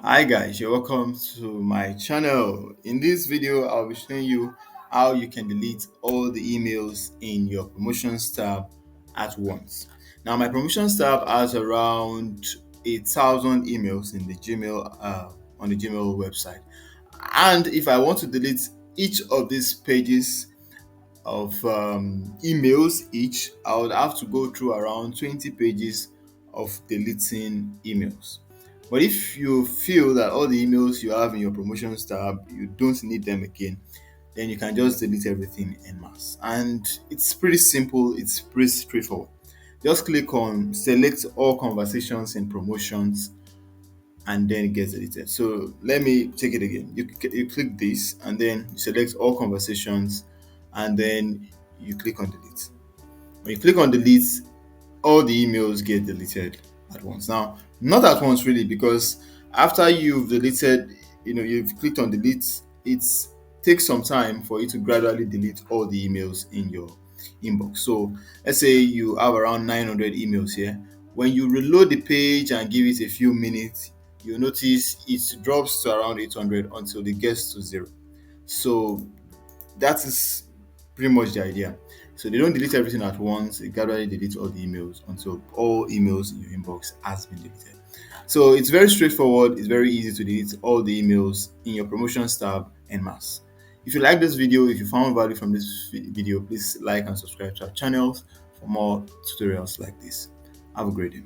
Hi guys, you're welcome to my channel. In this video, I'll be showing you how you can delete all the emails in your promotions tab at once. Now, my promotions tab has around 1,000 emails in the Gmail on the Gmail website, and if I want to delete each of these pages of emails each, I would have to go through around 20 pages of deleting emails. But if you feel that all the emails you have in your promotions tab, you don't need them again, then you can just delete everything en masse. And it's pretty simple, it's pretty straightforward. Just click on select all conversations in promotions and then it gets deleted. So let me take it again. You click this and then you select all conversations and then you click on delete. When you click on delete, all the emails get deleted at once. Now, not at once really, because after you've deleted, you've clicked on delete, it takes some time for you to gradually delete all the emails in your inbox. So let's say you have around 900 emails here. When you reload the page and give it a few minutes, you'll notice it drops to around 800 until it gets to zero. So that is pretty much the idea. So they don't delete everything at once, they gradually delete all the emails until all emails in your inbox has been deleted. So it's very straightforward, it's very easy to delete all the emails in your promotions tab en masse. If you like this video, if you found value from this video, please like and subscribe to our channels for more tutorials like this. Have a great day.